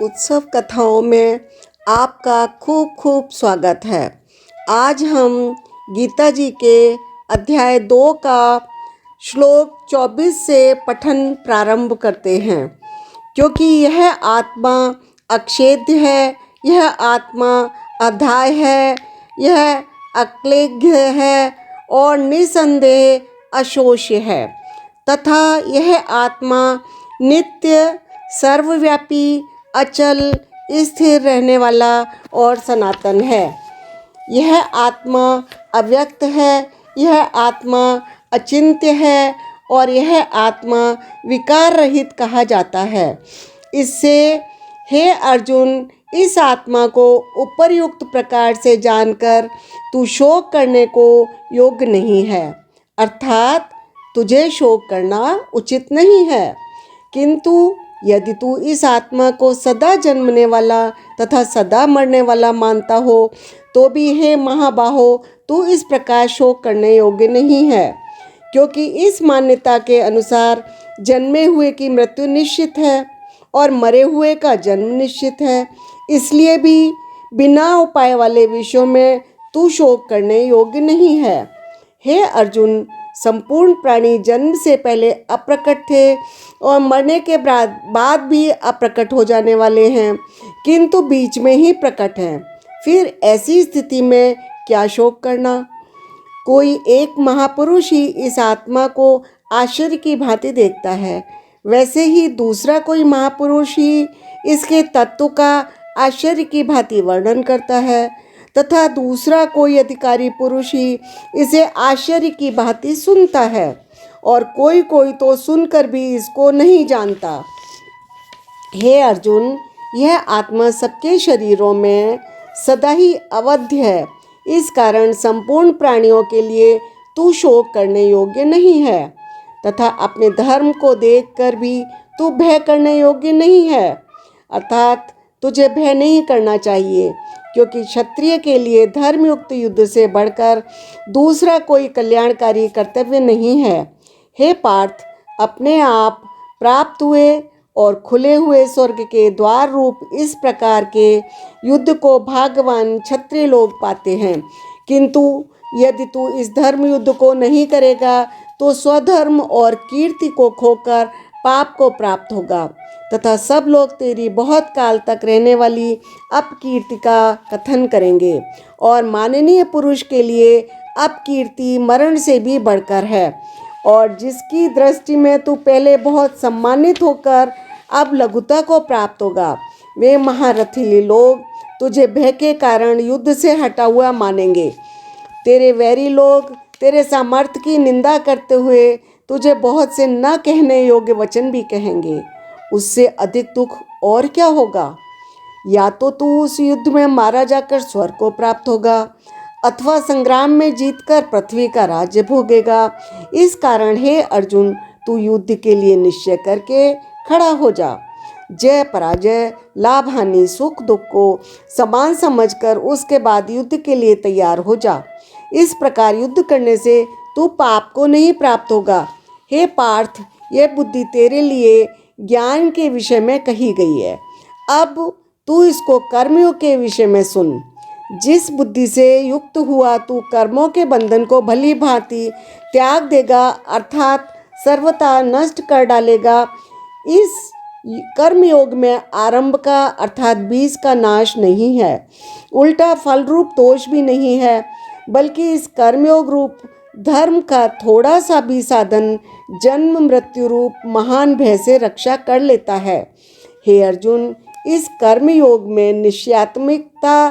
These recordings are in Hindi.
उत्सव कथाओं में आपका खूब खूब स्वागत है। आज हम गीता जी के अध्याय 2 का श्लोक 24 से पठन प्रारंभ करते हैं। क्योंकि यह आत्मा अक्षेद्य है, यह आत्मा अधाय है, यह अक्लेद्य है और निसंदेह अशोष्य है तथा यह आत्मा नित्य, सर्वव्यापी, अचल, स्थिर रहने वाला और सनातन है। यह आत्मा अव्यक्त है, यह आत्मा अचिंत्य है और यह आत्मा विकार रहित कहा जाता है। इससे हे अर्जुन, इस आत्मा को उपर्युक्त प्रकार से जानकर तू शोक करने को योग्य नहीं है, अर्थात तुझे शोक करना उचित नहीं है। किंतु यदि तू इस आत्मा को सदा जन्मने वाला तथा सदा मरने वाला मानता हो तो भी हे महाबाहो, तू इस प्रकार शोक करने योग्य नहीं है। क्योंकि इस मान्यता के अनुसार जन्मे हुए की मृत्यु निश्चित है और मरे हुए का जन्म निश्चित है। इसलिए भी बिना उपाय वाले विषयों में तू शोक करने योग्य नहीं है। हे अर्जुन, संपूर्ण प्राणी जन्म से पहले अप्रकट थे और मरने के बाद भी अप्रकट हो जाने वाले हैं, किंतु बीच में ही प्रकट हैं। फिर ऐसी स्थिति में क्या शोक करना। कोई एक महापुरुष ही इस आत्मा को आश्चर्य की भांति देखता है, वैसे ही दूसरा कोई महापुरुष ही इसके तत्व का आश्चर्य की भांति वर्णन करता है तथा दूसरा कोई अधिकारी पुरुष ही इसे आश्चर्य की भांति सुनता है और कोई कोई तो सुनकर भी इसको नहीं जानता। हे अर्जुन, यह आत्मा सबके शरीरों में सदा ही अवध्य है। इस कारण संपूर्ण प्राणियों के लिए तू शोक करने योग्य नहीं है तथा अपने धर्म को देखकर भी तू भय करने योग्य नहीं है, अर्थात तुझे भय नहीं करना चाहिए। क्योंकि क्षत्रिय के लिए धर्मयुक्त युद्ध से बढ़कर दूसरा कोई कल्याणकारी कर्तव्य नहीं है। हे पार्थ, अपने आप प्राप्त हुए और खुले हुए स्वर्ग के द्वार रूप इस प्रकार के युद्ध को भाग्यवान क्षत्रिय लोग पाते हैं। किंतु यदि तू इस धर्म युद्ध को नहीं करेगा तो स्वधर्म और कीर्ति को खोकर पाप को प्राप्त होगा तथा सब लोग तेरी बहुत काल तक रहने वाली अपकीर्ति का कथन करेंगे। और माननीय पुरुष के लिए अपकीर्ति मरण से भी बढ़कर है और जिसकी दृष्टि में तू पहले बहुत सम्मानित होकर अब लघुता को प्राप्त होगा, वे महारथी लोग तुझे भय के कारण युद्ध से हटा हुआ मानेंगे। तेरे वैरी लोग तेरे सामर्थ्य की निंदा करते हुए तुझे बहुत से न कहने योग्य वचन भी कहेंगे। उससे अधिक दुख और क्या होगा। या तो तू उस युद्ध में मारा जाकर स्वर्ग को प्राप्त होगा अथवा संग्राम में जीतकर पृथ्वी का राज्य भोगेगा। इस कारण हे अर्जुन, तू युद्ध के लिए निश्चय करके खड़ा हो जा। जय पराजय, लाभ हानि, सुख दुख को समान समझकर उसके बाद युद्ध के लिए तैयार हो जा। इस प्रकार युद्ध करने से तू पाप को नहीं प्राप्त होगा। हे पार्थ, यह बुद्धि तेरे लिए ज्ञान के विषय में कही गई है। अब तू इसको कर्मों के विषय में सुन। जिस बुद्धि से युक्त हुआ तू कर्मों के बंधन को भली भांति त्याग देगा, अर्थात सर्वथा नष्ट कर डालेगा। इस कर्मयोग में आरंभ का अर्थात बीज का नाश नहीं है, उल्टा फल रूप दोष भी नहीं है, बल्कि इस कर्मयोग रूप धर्म का थोड़ा सा भी साधन जन्म मृत्यु रूप महान भय से रक्षा कर लेता है। हे अर्जुन, इस कर्मयोग में निश्चयात्मिकता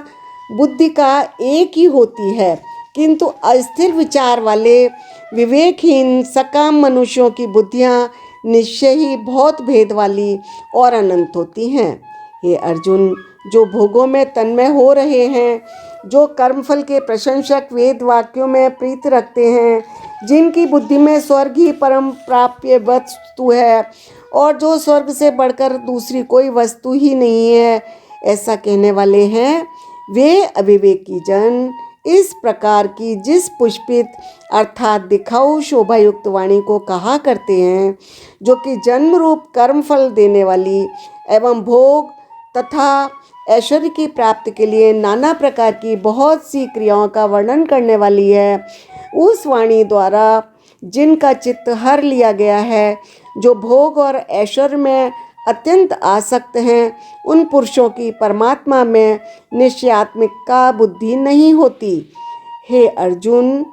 बुद्धि का एक ही होती है, किंतु अस्थिर विचार वाले विवेकहीन सकाम मनुष्यों की बुद्धियाँ निश्चय ही बहुत भेद वाली और अनंत होती हैं। हे अर्जुन, जो भोगों में तन्मय हो रहे हैं, जो कर्मफल के प्रशंसक वेद वाक्यों में प्रीति रखते हैं, जिनकी बुद्धि में स्वर्ग ही परम प्राप्य वस्तु है और जो स्वर्ग से बढ़कर दूसरी कोई वस्तु ही नहीं है, ऐसा कहने वाले हैं, वे अविवेकी जन इस प्रकार की जिस पुष्पित अर्थात दिखाऊ शोभायुक्त वाणी को कहा करते हैं, जो कि जन्म रूप कर्म फल देने वाली एवं भोग तथा ऐश्वर्य की प्राप्ति के लिए नाना प्रकार की बहुत सी क्रियाओं का वर्णन करने वाली है, उस वाणी द्वारा जिनका चित्त हर लिया गया है, जो भोग और ऐश्वर्य में अत्यंत आसक्त हैं, उन पुरुषों की परमात्मा में निश्चयात्मिका बुद्धि नहीं होती। हे अर्जुन,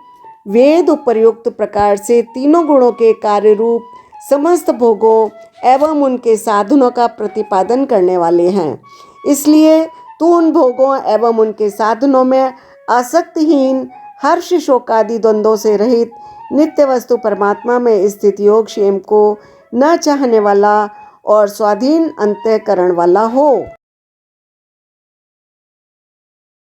वेद उपर्युक्त प्रकार से तीनों गुणों के कार्य रूप समस्त भोगों एवं उनके साधनों का प्रतिपादन करने वाले हैं। इसलिए तू उन भोगों एवं उनके साधनों में आसक्तिहीन, हर्ष शोक आदि द्वंद्वों से रहित नित्य वस्तु परमात्मा में स्थित योग क्षेम को न चाहने वाला और स्वाधीन अंतःकरण वाला हो।